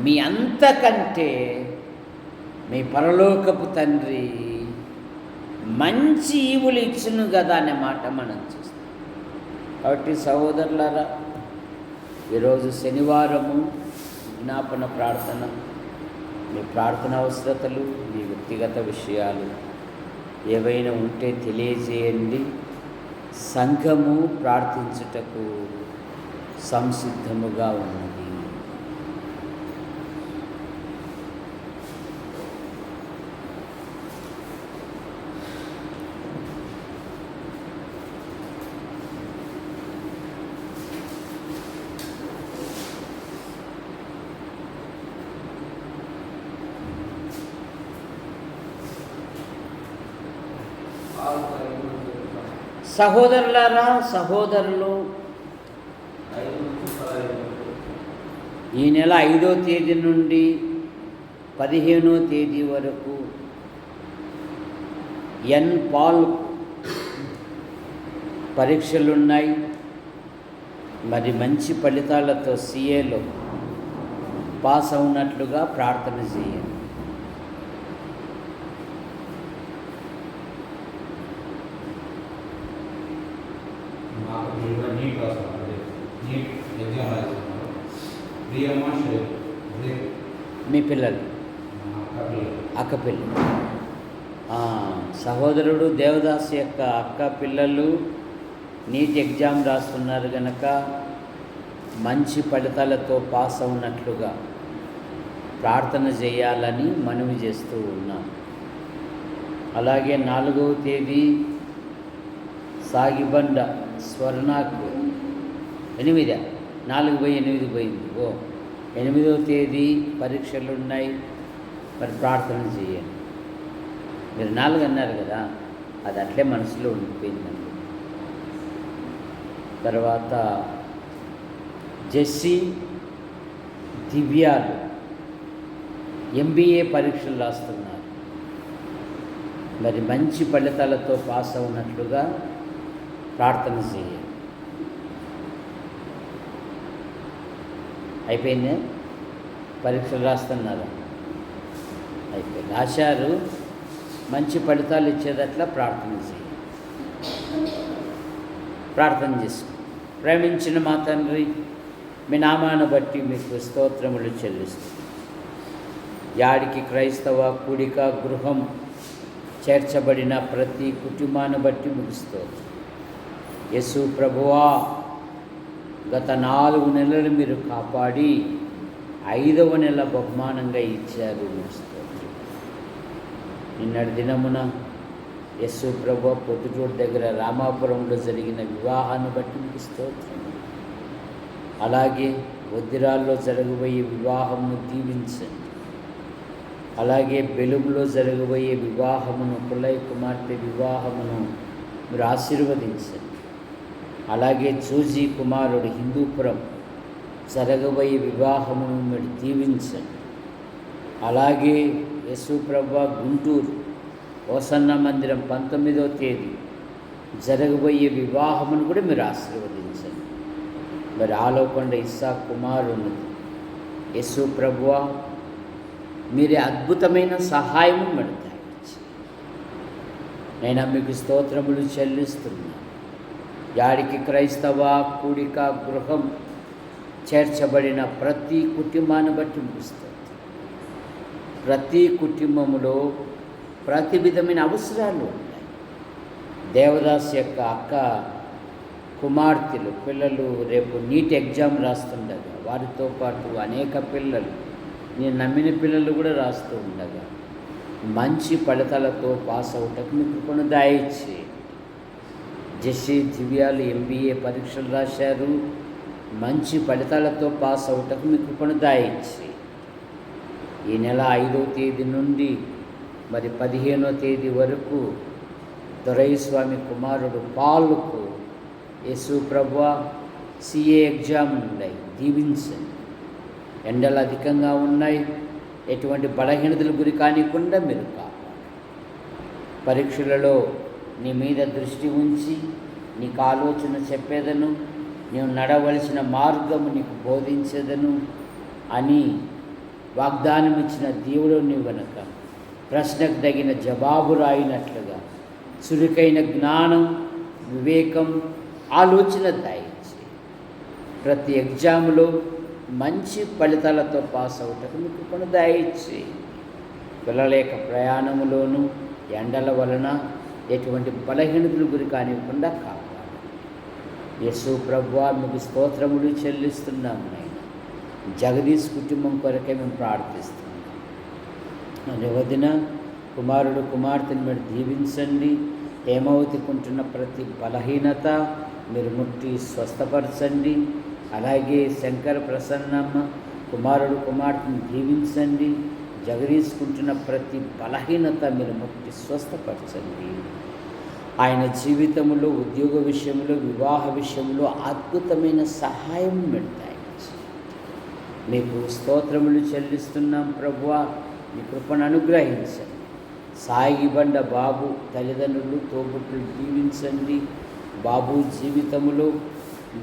మీ అంతకంటే మీ పరలోకపు తండ్రి మంచి ఈవులు ఇచ్చును కదా అనే మాట మనం చూస్తాం. కాబట్టి సహోదరులారా, ఈరోజు శనివారము విజ్ఞాపన ప్రార్థన, మీ ప్రార్థన అవసరతలు, మీ వ్యక్తిగత విషయాలు ఏవైనా ఉంటే తెలియజేయండి. సంఘము ప్రార్థించుటకు సంసిద్ధముగా ఉన్నది. సహోదరులారా, సహోదరులు, ఈ నెల 5వ తేదీ నుండి 15వ తేదీ వరకు పాల్ పరీక్షలున్నాయి. మరి మంచి ఫలితాలతో CAలో పాస్ అవునట్లుగా ప్రార్థన చేయండి. మీ పిల్లలు, అక్క పిల్లలు, సహోదరుడు దేవదాస్ యొక్క అక్క పిల్లలు నీట్ ఎగ్జామ్ రాస్తున్నారు కనుక మంచి ఫలితాలతో పాస్ అవునట్లుగా ప్రార్థన చేయాలని మనవి చేస్తూ ఉన్నాం. అలాగే 4వ తేదీ సాగిబండ స్వర్ణాకు 4/8 పోయింది. 8వ తేదీ పరీక్షలు ఉన్నాయి. మరి ప్రార్థన చేయండి. మీరు 4 అన్నారు కదా, అది అట్లే మనసులో ఉండిపోయిందండి. తర్వాత జెస్సీ, దివ్యాలు MBA పరీక్షలు రాస్తున్నారు. మరి మంచి ఫలితాలతో పాస్ అవునట్లుగా ప్రార్థన చేయండి. అయిపోయిందే, పరీక్షలు రాస్తున్నారు, అయిపోయింది. ఆశారు మంచి ఫలితాలు ఇచ్చేదట్లా ప్రార్థన చేయండి. ప్రార్థన చేసుకో. ప్రేమించిన మా తండ్రి, మీ నామాన్ని బట్టి మీకు స్తోత్రములు చెల్లిస్తుంది. యాడికి క్రైస్తవ కూడిక గృహం చేర్చబడిన ప్రతి కుటుంబాన్ని బట్టి మీకు స్తోత్రం. యేసు ప్రభువా, గత 4 నెలలు మీరు కాపాడి 5వ నెల బహుమానంగా ఇచ్చారు. నిన్నటి దినమున యేసు ప్రభువా పొద్దుటూరు దగ్గర రామాపురంలో జరిగిన వివాహాన్ని బట్టి మీకు స్తోత్రం. అలాగే వద్దిరాల్లో జరగబోయే వివాహమును దీవించండి. అలాగే బెలుగులో జరగబోయే వివాహమును, పుల్లయ్య కుమార్తె వివాహమును మీరు ఆశీర్వదించండి. అలాగే జోజీ కుమారుడు హిందూపురం జరగబోయే వివాహమును మీరు దీవించండి. అలాగే యేసుప్రభు గుంటూరు హోసన్న మందిరం 19వ తేదీ జరగబోయే వివాహమును కూడా మీరు ఆశీర్వదించండి. మరి ఆలోకొండ ఇస్సాక్ కుమారుని యేసుప్రభు మీరే అద్భుతమైన సహాయము పెడతాయి. నేను మీకు స్తోత్రములు చెల్లిస్తున్నాను. యాడికి క్రైస్తవ కూడిక గృహం చేర్చబడిన ప్రతి కుటుంబాన్ని బట్టి ముగిస్తుంది. ప్రతి కుటుంబంలో ప్రతి విధమైన అవసరాలు ఉన్నాయి. దేవదాస్ యొక్క అక్క కుమార్తెలు పిల్లలు రేపు నీట్ ఎగ్జామ్ రాస్తుండగా, వారితో పాటు అనేక పిల్లలు, నేను నమ్మిన పిల్లలు కూడా రాస్తూ ఉండగా మంచి ఫలితాలతో పాస్ అవుటకు మీకు కృపను దయచేయండి. జెస్సీ, దివ్యాలు MBA పరీక్షలు రాశారు. మంచి ఫలితాలతో పాస్ అవుటకు మీకు కృపను దయచేయండి. ఈ నెల 5వ తేదీ నుండి మరి 15వ తేదీ వరకు దొరైస్వామి కుమారుడు పాలుకు యేసు ప్రభువా CA ఎగ్జామ్ ఉన్నాయి, దీవించండి. ఎండలు అధికంగా ఉన్నాయి, ఎటువంటి బలహీనతలు గురి కానికుండా మీరు కాపాడు. పరీక్షలలో నీ మీద దృష్టి ఉంచి నీకు ఆలోచన చెప్పేదను, నీవు నడవలసిన మార్గము నీకు బోధించేదను అని వాగ్దానం ఇచ్చిన దేవుడు నీవు గనక ప్రశ్నకు తగిన జవాబు రాయినట్లుగా చురుకైన జ్ఞానం, వివేకం, ఆలోచన దయచి ప్రతి ఎగ్జామ్లో మంచి ఫలితాలతో పాస్ అవుటకు మీకు కొన్ని దయచి పిల్లల యొక్క ప్రయాణములోనూ ఎండల వలన ఎటువంటి బలహీనతల గురి కానివ్వకుండా కాపాడు. యేసు ప్రభువా మీకు స్తోత్రములు చెల్లిస్తున్నాము నాయన. జగదీష్ కుటుంబం కొరకే మేము ప్రార్థిస్తున్నాం. వదిన కుమారుడు కుమార్తెను మీరు దీవించండి. హేమవతికుంటున్న ప్రతి బలహీనత మీరు ముట్టి స్వస్థపరచండి. అలాగే శంకర ప్రసన్నమ్మ కుమారుడు కుమార్తెను దీవించండి. జగదీసుకుంటున్న ప్రతి బలహీనత మీరు ముట్టి స్వస్థపరచండి. ఆయన జీవితంలో, ఉద్యోగ విషయంలో, వివాహ విషయంలో అద్భుతమైన సహాయం పెడతాయి. మీకు స్తోత్రములు చెల్లిస్తున్నాం ప్రభువా. మీ కృపను అనుగ్రహించండి. సాయి బండ బాబు తల్లిదండ్రులు, తోబుట్టులు దీవించండి. బాబు జీవితంలో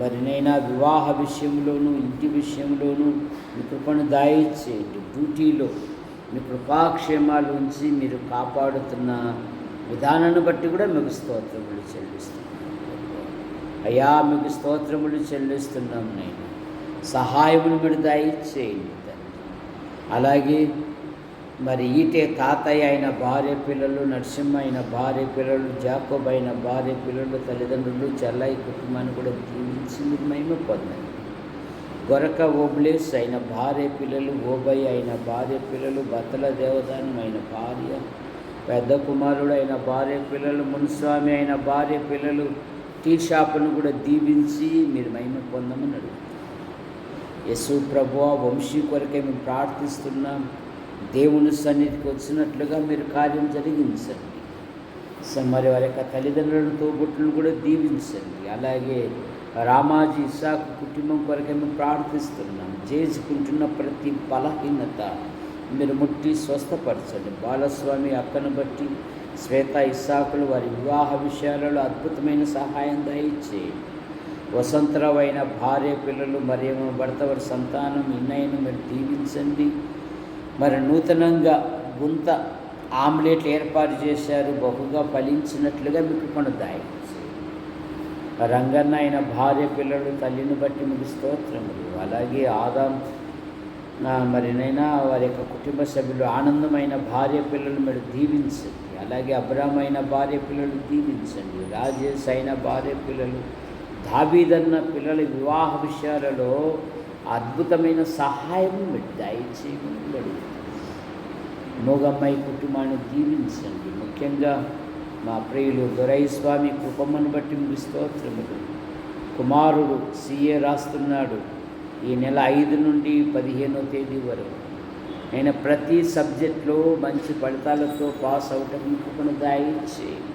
మరినైనా వివాహ విషయంలోనూ, ఇంటి విషయంలోనూ మీ కృపను దయచేయండి. డ్యూటీలో మీ కృపాక్షేమాలు ఉంచి మీరు కాపాడుతున్న విధానాన్ని బట్టి కూడా మీకు స్తోత్రములు చెల్లిస్తున్నాం. అయ్యా మీకు స్తోత్రములు చెల్లిస్తున్నాం నేను. సహాయమును మీరు దయచేయండి తండ్రి. అలాగే మరి ఈటే తాతయ్య అయిన భార్య పిల్లలు, నరసింహ అయిన భార్య పిల్లలు, జాకోబ్ అయిన భార్య పిల్లలు, తల్లిదండ్రులు, చెల్లయ్య కుటుంబాన్ని కూడా దీవించి మీరు మహిమ పొందండి. గొరక ఓబ్లేస్ అయిన భార్య పిల్లలు, ఓబయ్య అయిన భార్య పిల్లలు, బత్తల దేవదానం అయిన భార్య, పెద్ద కుమారుడు అయిన భార్య పిల్లలు, మున్స్వామి అయిన భార్య పిల్లలు, టీ షాపును కూడా దీవించి మీరు మహిమ పొందమని అడుగుతాం. యేసు ప్రభువా వంశీ కొరకే మేము ప్రార్థిస్తున్నాం. దేవుని సన్నిధికి వచ్చినట్లుగా మీరు కార్యం జరిగించండి. మరి వారి యొక్క తల్లిదండ్రులను, తోబుట్టులను కూడా దీవించండి. అలాగే రామాజీ ఇసాకు కుటుంబం కొరకే మేము ప్రార్థిస్తున్నాం. చేసుకుంటున్న ప్రతి బలహీనత మీరు ముట్టి స్వస్థపరచండి. బాలస్వామి అక్కను బట్టి శ్వేత ఇస్సాకులు వారి వివాహ విషయాలలో అద్భుతమైన సహాయం దయచేయండి. వసంతరావు అయిన భార్య పిల్లలు, మరేమో భర్త వారి సంతానం ఇన్నయ్యను మీరు దీవించండి. మరి నూతనంగా గుంత ఆమ్లెట్లు ఏర్పాటు చేశారు, బహుగా ఫలించినట్లుగా మీకు కొనదాయి. రంగన్న అయిన భార్య పిల్లలు, తల్లిని బట్టి మీకు స్తోత్రములు. అలాగే ఆదాం మరినైనా వారి యొక్క కుటుంబ సభ్యులు, ఆనందమైన భార్య పిల్లలు మీరు దీవించండి. అలాగే అబ్రామ్ అయిన భార్య పిల్లలు దీవించండి. రాజేష్ అయిన భార్య పిల్లలు, దావీదన్న పిల్లల వివాహ విషయాలలో అద్భుతమైన సహాయం మీరు దయచేయమని అడుగుతాం. మోగమ్మాయి కుటుంబాన్ని దీవించండి. ముఖ్యంగా మా ప్రియులు దొరైస్వామి కృపమ్మను బట్టి మీకు స్తోత్రములు. కుమారుడు CA రాస్తున్నాడు. ఈ నెల 5 నుండి 15వ తేదీ వరకు నేను ప్రతి సబ్జెక్ట్లో మంచి ఫలితాలతో పాస్ అవటం కృపను దయచేయండి.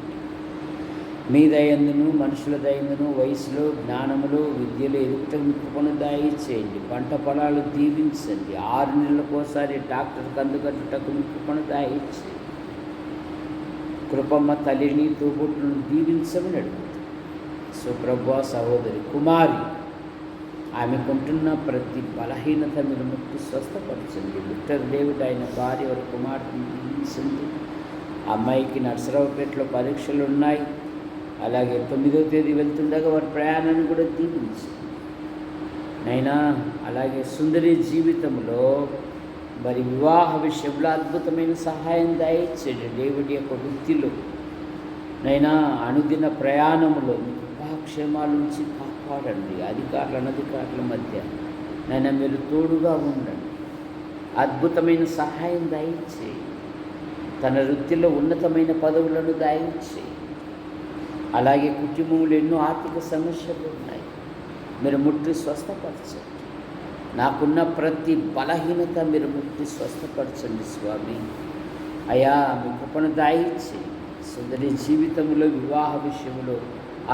మీ దయందును, మనుషుల దయందును, వయసులో, జ్ఞానములో, విద్యలో ఎదుగుటకు మీ కృపను దయచేయండి. పంట పొలాలు దీవించండి. 6 నెలలకోసారి డాక్టర్కి అందుకట్టుటకు మీ కృపను దయచేయండి. కృపమ్మ తల్లిని, తోబుట్టులను దీవించమని అడుగుతుంది. సుప్రభా సహోదరి కుమారి, ఆమెకుంటున్న ప్రతి బలహీనత మీరు ముట్టి స్వస్థపరచండి. విక్టర్ డేవిడ్ ఆయన భార్య వారి కుమార్తెను దీవించండి. అమ్మాయికి నర్సరావుపేటలో పరీక్షలు ఉన్నాయి. అలాగే 9వ తేదీ వెళ్తుండగా వారి ప్రయాణాన్ని కూడా దీవించండి నైనా. అలాగే సుందరి జీవితంలో మరి వివాహ విషయంలో అద్భుతమైన సహాయం దయచేయండి. డేవిడ్ యొక్క వృత్తిలో నైనా, అనుదిన ప్రయాణంలో మీకు కృపాక్షేమాల నుంచి కాపాడండి. అధికారులు, అనధికారుల మధ్య నైనా మీరు తోడుగా ఉండండి. అద్భుతమైన సహాయం దయచేయండి. తన వృత్తిలో ఉన్నతమైన పదవులను దయచేయండి. అలాగే కుటుంబంలో ఎన్నో ఆర్థిక సమస్యలు ఉన్నాయి, మీరు ముట్టి స్వస్థపరచండి. నాకున్న ప్రతి బలహీనత మీరు ముట్టి స్వస్థపరచండి స్వామి. అయ్యా మీ కృపను దయచేయండి. సుందరి జీవితంలో, వివాహ విషయంలో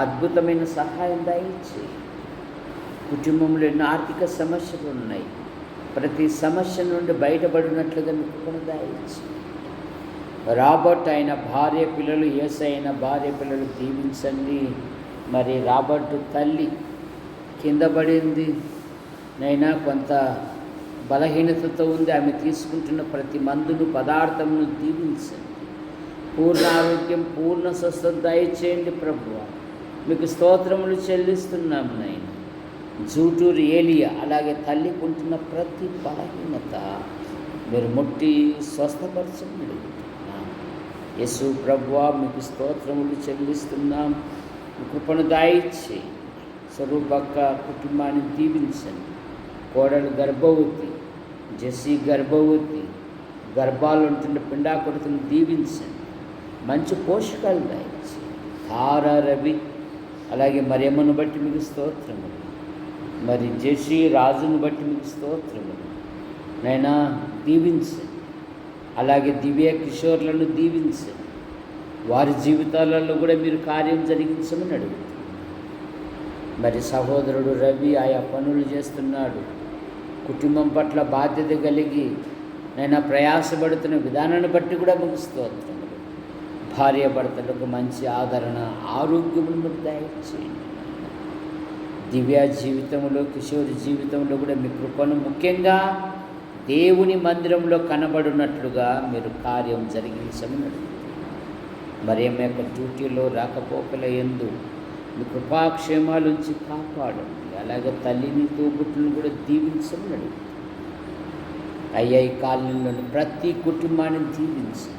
అద్భుతమైన సహాయం దయచేయండి. కుటుంబంలో ఎన్నో ఆర్థిక సమస్యలు ఉన్నాయి, ప్రతి సమస్య నుండి బయటపడినట్లుగా మీ కృపను దయచేయండి. రాబర్ట్ అయిన భార్య పిల్లలు, యేసు అయిన భార్య పిల్లలు దీవించండి. మరి రాబర్ట్ తల్లి కింద పడింది నైనా, కొంత బలహీనతతో ఉంది. ఆమె తీసుకుంటున్న ప్రతి మందును, పదార్థమును దీవించండి. పూర్ణ ఆరోగ్యం, పూర్ణ స్వస్థత దయచేయండి ప్రభువా. మీకు స్తోత్రములు చెల్లిస్తున్నాము నాయన. జూటూరు ఏలియా అలాగే తల్లికి ఉంటున్న ప్రతి బలహీనత మీరు ముట్టి స్వస్థపరచండి. యేసు ప్రభువా మీకు స్తోత్రములు చెల్లిస్తున్నాం. కృపను దయచేయండి. స్వరూపక్క కుటుంబాన్ని దీవించండి. కోడలు గర్భవతి, జెస్సీ గర్భవతి, గర్భాలు ఉంటున్న పిండాకుడుతును దీవించండి. మంచి పోషకాలు దయచేయండి. తారా రవి అలాగే మరియమ్మను బట్టి మీకు స్తోత్రములు. మరి జెస్సీ రాజును బట్టి మీకు స్తోత్రములు నైనా దీవించండి. అలాగే దివ్య కిషోర్లను దీవించండి. వారి జీవితాలలో కూడా మీరు కార్యం జరిగించమని అడుగుతున్నాను. మరి సహోదరుడు రవి ఆయా పనులు చేస్తున్నాడు. కుటుంబం పట్ల బాధ్యత కలిగి నైనా ప్రయాసపడుతున్న విధానాన్ని బట్టి కూడా మీకు స్తోత్రములు. భార్య భర్తలకు మంచి ఆదరణ, ఆరోగ్యమును మీరు దయచేయండి. దివ్య జీవితంలో, కిషోరి జీవితంలో కూడా మీ కృపను, ముఖ్యంగా దేవుని మందిరంలో కనబడినట్లుగా మీరు కార్యం జరిగించమని అడుగుతున్నాను. మరి ఆమె యొక్క డ్యూటీలో రాకపోకల యందు మీ కృపాక్షేమాలుంచి కాపాడండి. అలాగే తల్లిని, తోబుట్టులను కూడా దీవించమని అడుగుతున్నాను. అయ్యాయి కాలనీలోని ప్రతి కుటుంబాన్ని దీవించండి.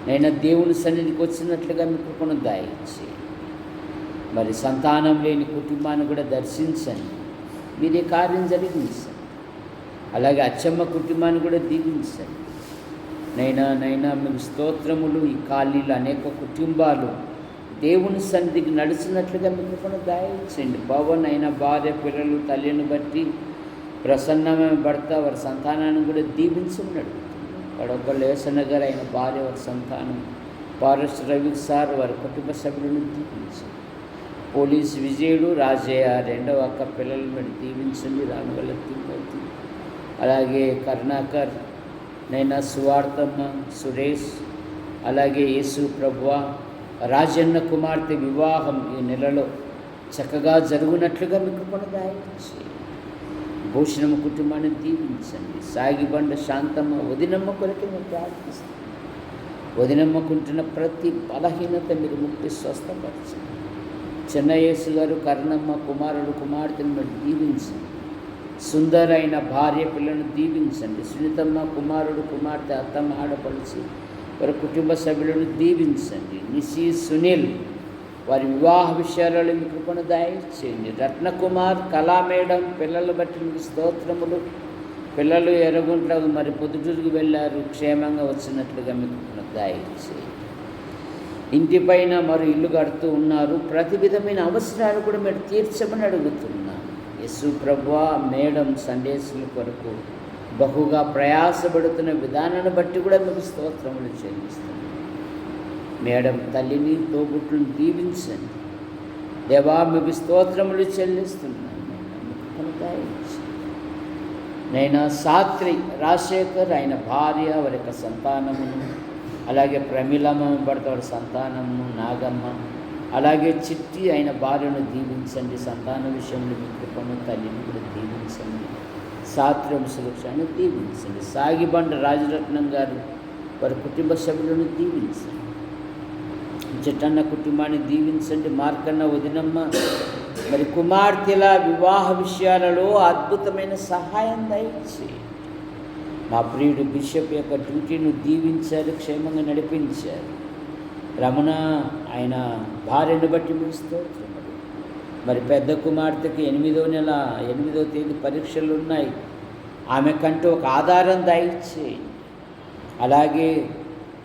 నైనా దేవుని సన్నిధికి వచ్చినట్లుగా మీ కృపను దయచేయండి. మరి సంతానం లేని కుటుంబాన్ని కూడా దర్శించండి. మీరే కార్యం జరిగించండి. అలాగే అచ్చమ్మ కుటుంబాన్ని కూడా దీవించండి. నైనా మీకు స్తోత్రములు. ఈ కాలనీలో అనేక కుటుంబాలు దేవుని సన్నిధికి నడిచినట్లుగా మీ కృపను దయచేయండి. పవన్ అయిన భార్య, పిల్లలు, తల్లిని బట్టి ప్రసన్నమైన భర్త, వారి సంతానాన్ని కూడా దీవించమని అడుగుతున్నాను. కడప లేసన్న గారు అయిన భార్య, వారి సంతానం, పారస్ రవి సార్ వారి కుటుంబ సభ్యులను దీవించండి. పోలీస్ విజయుడు, రాజయ్య రెండవ అక్క పిల్లలను మీరు దీవించండి. రామగల తిమ్మతి, అలాగే కరుణాకర్, నైనా సువార్తమ్మ, సురేష్, అలాగే యేసు ప్రభువ, రాజన్న కుమార్తె వివాహం ఈ నెలలో చక్కగా జరుగునట్లుగా మీ కృపను దయచేయండి. భూషణమ్మ కుటుంబాన్ని దీవించండి. సాగిబండ శాంతమ్మ, వదినమ్మ కొరకు మేము ప్రార్థిస్తాం. వదినమ్మకుంటున్న ప్రతి బలహీనత మీరు ముక్తి స్వస్థపరచండి. చెన్నయేసు గారు, కర్ణమ్మ కుమారుడు, కుమార్తెను మీరు దీవించండి. సుందరైన భార్య, పిల్లలను దీవించండి. సునీతమ్మ కుమారుడు, కుమార్తె, అత్తమ్మ, ఆడపడుచు వారి కుటుంబ సభ్యులను దీవించండి. నిశి, సునీల్ వారి వివాహ విషయాలలో మీ కృపను దయచేయండి. రత్నకుమార్, కళా మేడం పిల్లలు బట్టి మీకు స్తోత్రములు. పిల్లలు ఎర్రగుంట్లకు మరి పొద్దుటూరుకు వెళ్ళారు, క్షేమంగా వచ్చినట్లుగా మీ కృపను దయచేయండి. ఇంటిపైన మరి ఇల్లు కడుతూ ఉన్నారు. ప్రతి విధమైన అవసరాలు కూడా మీరు తీర్చమని అడుగుతున్నాను. యేసు ప్రభువా, మేడం సండేసుల కొరకు బహుగా ప్రయాసపడుతున్న విధానాన్ని బట్టి కూడా మీకు స్తోత్రములు చెల్లిస్తున్నాను. మేడం తల్లిని, తోబుట్టును దీవించండి. దేవా, మీకు స్తోత్రములు చెల్లిస్తున్నాను. నైనా సాత్రి రాజశేఖర్ ఆయన భార్య, వారి యొక్క సంతానమును, అలాగే ప్రమిళమ్మ భర్త వారి సంతానము, నాగమ్మ, అలాగే చిట్టి అయిన భార్యను దీవించండి. సంతాన విషయంలో మీ కృపను, తల్లిని కూడా దీవించండి. సాత్రం సురక్షను దీవించండి. సాగిబండ రాజరత్నం గారు వారి కుటుంబ సభ్యులను దీవించండి. జట్టన్న కుటుంబాన్ని దీవించండి. మార్కన్న, వదినమ్మ మరి కుమార్తెల వివాహ విషయాలలో అద్భుతమైన సహాయం దయచేయండి. మా ప్రియుడు బిషప్ యొక్క డ్యూటీని దీవించారు, క్షేమంగా నడిపించారు. రమణ ఆయన భార్యను బట్టి మీకు స్తోత్రములు. మరి పెద్ద కుమార్తెకి 8వ నెల 8వ తేదీ పరీక్షలు ఉన్నాయి. ఆమె కంటూ ఒక ఆధారం దయచేయండి. అలాగే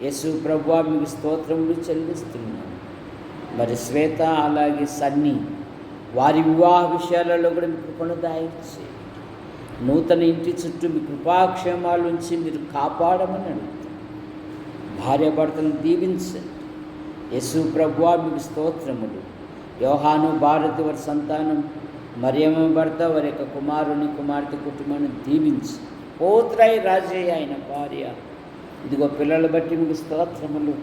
యేసు ప్రభువా, మీకు స్తోత్రములు చెల్లిస్తున్నాను. మరి శ్వేత, అలాగే సన్నీ వారి వివాహ విషయాలలో కూడా మీ కృపను దయచేయండి. నూతన ఇంటి చుట్టూ మీ కృపాక్షేమాల నుంచి మీరు కాపాడమని అడుగుతాను. భార్యాభర్తలను దీవించండి. యేసు ప్రభువా, మీకు స్తోత్రములు. యోహాను, భారతి వారి సంతానం, మరియమ్మ భర్త వారి యొక్క కుమారుని, కుమార్తె కుటుంబాన్ని దీవించి. పోత్రై రాజయ్య ఆయన భార్య, ఇదిగో పిల్లలు బట్టి మీకు స్తోత్రములు.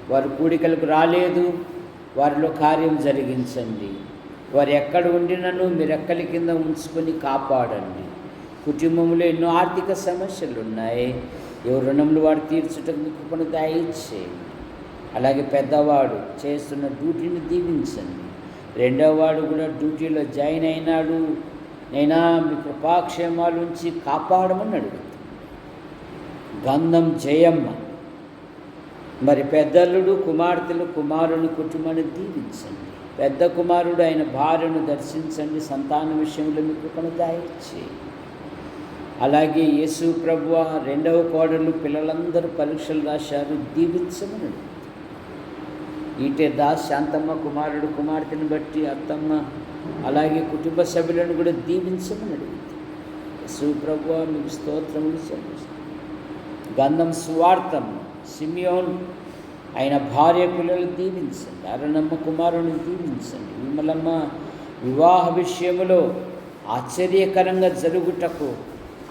వారు కూడికలకు రాలేదు, వారిలో కార్యం జరిగించండి. వారు ఎక్కడ ఉండినను మీరు రెక్కల కింద ఉంచుకొని కాపాడండి. కుటుంబంలో ఎన్నో ఆర్థిక సమస్యలు ఉన్నాయి. ఎవరు రుణములు వాడు తీర్చుటకు మీ కృపను దయచేయండి. అలాగే పెద్దవాడు చేస్తున్న డ్యూటీని దీవించండి. రెండవ వాడు కూడా డ్యూటీలో జాయిన్ అయినాడు. నైనా మీ కృపాక్షేమాల నుంచి కాపాడమని అడుగుతాను. గంధం జయమ్మ, మరి పెద్దల్లుడు కుమార్తెలు కుమారుని కుటుంబాన్ని దీవించండి. పెద్ద కుమారుడు ఆయన భార్యను దర్శించండి. సంతాన విషయంలో మీ కృపను దయచేయండి. అలాగే యేసు ప్రభువ రెండవ కోడలు పిల్లలందరూ పరీక్షలు రాశారు, దీవించమని అడుగుతాను. ఈటే దాస్ శాంతమ్మ కుమారుడు కుమార్తెను బట్టి అత్తమ్మ అలాగే కుటుంబ సభ్యులను కూడా దీవించమని అడుగుతాను. యేసు ప్రభువ మీకు స్తోత్రములు చెల్లిస్తాను. గంధం సువార్తమ్మ సిమియోన్ ఆయన భార్య పిల్లలు దీవించండి. అరుణమ్మ కుమారుని దీవించండి. విమలమ్మ వివాహ విషయంలో ఆశ్చర్యకరంగా జరుగుటకు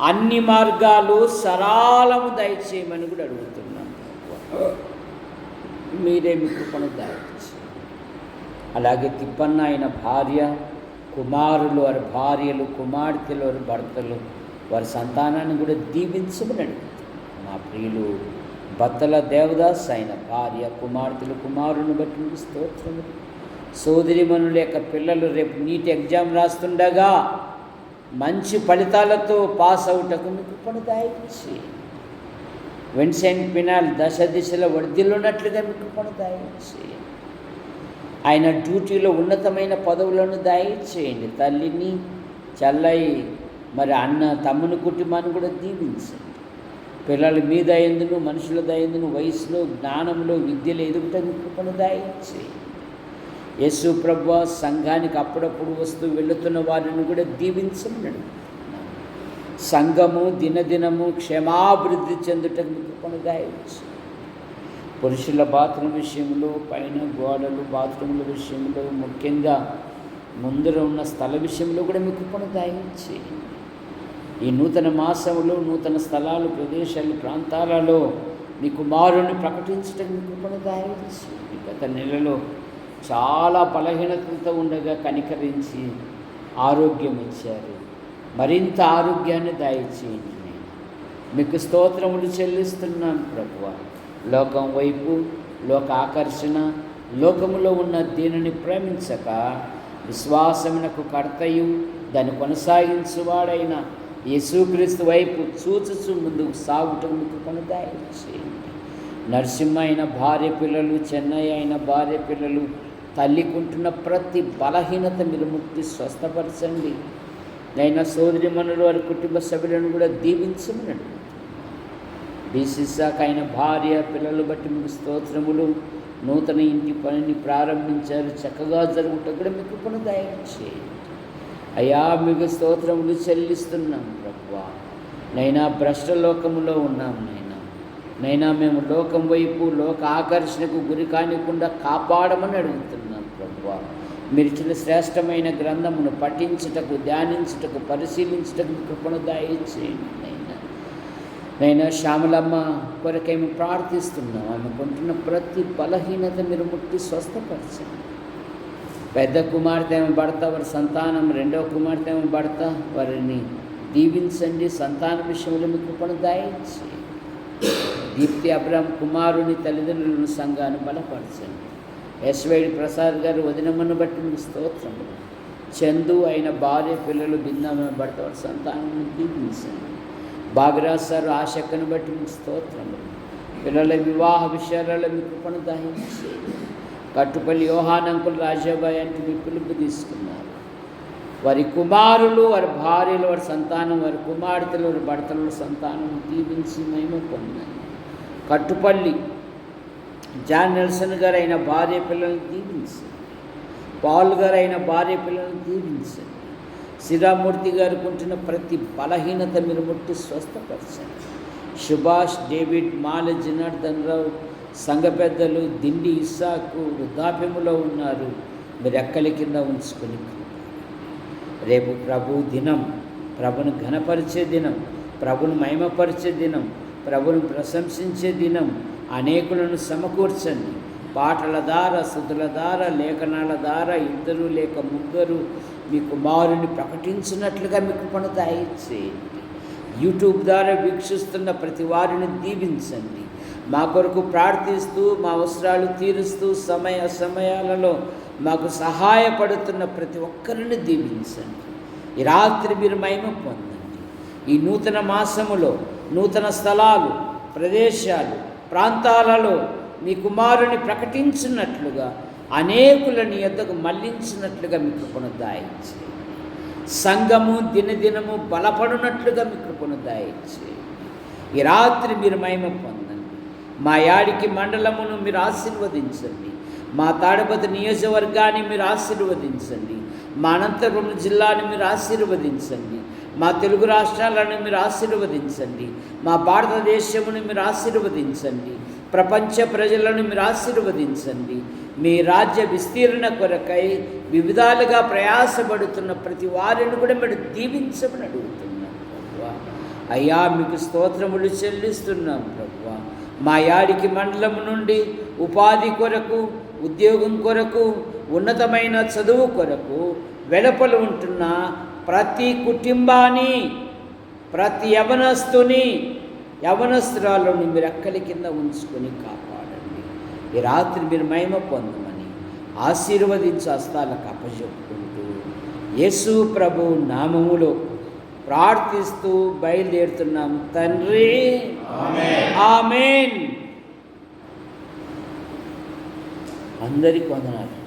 అన్ని మార్గాలు సరళము దయచేయమని కూడా అడుగుతున్నాను. మీరే మీ కృపను దయచేయండి. అలాగే తిప్పన్న ఆయన భార్య కుమారులు వారి భార్యలు కుమార్తెలు వారి భర్తలు వారి సంతానాన్ని కూడా దీవించమని అడుగుతాను. మా ప్రియులు బత్తల దేవదాస్ ఆయన భార్య కుమార్తెలు కుమారుని బట్టి మీకు స్తోత్రములు. సోదరిమణుల యొక్క పిల్లలు రేపు నీట్ ఎగ్జామ్ రాస్తుండగా మంచి ఫలితాలతో పాస్ అవుటకు మీకు కృపను దయచేయండి. విన్సెంట్ పినాల్ దశ దిశలో వర్ధిల్లున్నట్లుగా మీకు కృపను దయచేయండి. ఆయన డ్యూటీలో ఉన్నతమైన పదవులను దయచేయండి. తల్లిని చల్లయి మరి అన్న తమ్ముని కుటుంబాన్ని కూడా దీవించండి. పిల్లల మీ దయందును మనుషుల దయందును వయసులో జ్ఞానంలో విద్యలో ఎదుగుట మీ కృపను దయచేయండి. యేసు ప్రభువ సంఘానికి అప్పుడప్పుడు వస్తూ వెళుతున్న వారిని కూడా దీవించమని అడుగుతున్నాను. సంఘము దినదినము క్షేమాభివృద్ధి చెందుటకు మీ కృపను దయచేయండి. పురుషుల బాత్రూమ్ విషయంలో పైన గోడలు బాత్రూముల విషయంలో ముఖ్యంగా ముందర ఉన్న స్థల విషయంలో కూడా మీ కృపను దయచేయండి. ఈ నూతన మాసంలో నూతన స్థలాలు ప్రదేశాలు ప్రాంతాలలో మీ కుమారుని ప్రకటించడం మీ కృపను దయచేయండి. గత నెలలో చాలా బలహీనతలతో ఉండగా కనికరించి ఆరోగ్యం ఇచ్చారు. మరింత ఆరోగ్యాన్ని దయచేయండి. నేను మీకు స్తోత్రములు చెల్లిస్తున్నాను ప్రభువా. లోకం వైపు లోక ఆకర్షణ లోకములో ఉన్న దీనిని ప్రేమించక విశ్వాసమునకు కర్తయు దాన్ని కొనసాగించువాడైన యేసుక్రీస్తు వైపు చూచుచు ముందుకు సాగుటకు మీకు కృపను దయచేయండి. నరసింహ అయిన భార్య పిల్లలు చెన్నై అయిన భార్య పిల్లలు తల్లికుంటున్న ప్రతి బలహీనత మీరు ముక్తి స్వస్థపరచండి. నైనా సోదరిమణులు వారి కుటుంబ సభ్యులను కూడా దీవించమని అడుగుతున్నాను. బీసీసాక్ అయిన భార్య పిల్లలు బట్టి మీకు స్తోత్రములు. నూతన ఇంటి పనిని ప్రారంభించారు, చక్కగా జరుగుటకు కూడా మీకు కృపను దయచేయండి. అయ్యా మీకు స్తోత్రములు చెల్లిస్తున్నాం ప్రభువా. నైనా భ్రష్ట లోకములో ఉన్నాం నైనా మేము లోకం వైపు లోక ఆకర్షణకు గురి కానికుండా కాపాడమని అడుగుతున్నాం ప్రభువా. మీరు ఇచ్చిన శ్రేష్టమైన గ్రంథమును పఠించుటకు ధ్యానించుటకు పరిశీలించుటకు కృపను దయచేయండి. నైనా శ్యామలమ్మ కొరకై మేము ప్రార్థిస్తున్నాం. ఆమె కొంటున్న ప్రతి బలహీనత మీరు ముట్టి స్వస్థపరచండి. పెద్ద కుమార్తె ఏమో భర్త వారి సంతానం, రెండవ కుమార్తె ఏమో భర్త వారిని దీవించండి. సంతాన విషయంలో మీ కృపను దయచేయండి. దీప్తి అబ్రామ్ కుమారుని తల్లిదండ్రులను సంఘాన్ని బలపరచండి. ఎస్వైడి ప్రసాద్ గారు వదినమ్మను బట్టి మీకు స్తోత్రములు. చందు అయిన భార్య పిల్లలు భిన్నమైన భర్త వారి సంతానాన్ని దీవించండి. బాబిరాజ్ సార్ ఆశక్కను బట్టి మీకు స్తోత్రములు. పిల్లల వివాహ విషయాలలో మీ కృపను దయచేయండి. కట్టుపల్లి యోహానంకులు రాజాబాయి అంటే మీ పిలుపు తీసుకున్నారు. వారి కుమారులు వారి భార్యలు వారి సంతానం వారి కుమార్తెలు వారి భర్తల సంతానం దీవించి మహిమ పొందండి. కట్టుపల్లి జాన్ నెల్సన్ గారు అయిన భార్య పిల్లలను దీవించండి. పాల్ గారు అయిన భార్య పిల్లలను దీవించండి. శ్రీరామూర్తి గారు కొంటున్న ప్రతి బలహీనత మీరు ముట్టి స్వస్థపరచండి. సుభాష్, డేవిడ్, మాల, జనార్దన్ రావు సంఘ పెద్దలు దిండి ఇస్సాకు వృద్ధాప్యములో ఉన్నారు. మీరు ఎక్కలి కింద ఉంచుకొని రేపు ప్రభు దినం, ప్రభును ఘనపరిచే దినం, ప్రభును మహిమపరిచే దినం, ప్రభును ప్రశంసించే దినం. అనేకులను సమకూర్చండి. పాటల ద్వారా, స్తుతుల ద్వారా, లేఖనాల ద్వారా ఇద్దరు లేక ముగ్గురు మీ కుమారుని ప్రకటించినట్లుగా మీకు కృపను దయచేయండి. యూట్యూబ్ ద్వారా వీక్షిస్తున్న ప్రతి వారిని దీవించండి. మా కొరకు ప్రార్థిస్తూ మా అవసరాలు తీరుస్తూ సమయాలలో మాకు సహాయపడుతున్న ప్రతి ఒక్కరిని దీవించండి. ఈ రాత్రి మీరు మహిమ పొందండి. ఈ నూతన మాసములో నూతన స్థలాలు, ప్రదేశాలు, ప్రాంతాలలో మీ కుమారుని ప్రకటించినట్లుగా అనేకులని యొద్దకు మళ్లించినట్లుగా మీ కృపను దయచేయండి. సంఘము దినదినము బలపడినట్లుగా మీ కృపను దయచేయండి. ఈ రాత్రి మీరు మహిమ పొందండి. మా యాడికి మండలమును మీరు ఆశీర్వదించండి. మా తాడపతి నియోజకవర్గాన్ని మీరు ఆశీర్వదించండి. మా అనంతపురం జిల్లాని మీరు ఆశీర్వదించండి. మా తెలుగు రాష్ట్రాలను మీరు ఆశీర్వదించండి. మా భారతదేశమును మీరు ఆశీర్వదించండి. ప్రపంచ ప్రజలను మీరు ఆశీర్వదించండి. మీ రాజ్య విస్తీర్ణ కొరకై వివిధాలుగా ప్రయాసపడుతున్న ప్రతి వారిని కూడా మీరు దీవించమని అడుగుతున్నాం ప్రభువా. అయ్యా మీకు స్తోత్రములు చెల్లిస్తున్నాం ప్రభువా. మా యాడికి మండలం నుండి ఉపాధి కొరకు, ఉద్యోగం కొరకు, ఉన్నతమైన చదువు కొరకు వెలుపల ఉంటున్న ప్రతి కుటుంబాన్ని, ప్రతి యవనస్తురాలను మీరు అక్కలి కింద ఉంచుకొని కాపాడండి. ఈ రాత్రి మీరు మహిమ పొందమని ఆశీర్వదించు హస్తాలకు అప్పచెప్పుకుంటూ యేసు ప్రభు నామములో ప్రార్థిస్తూ బయలుదేరుతున్నాం తండ్రి. ఆమేన్. అందరికీ వందనాలు.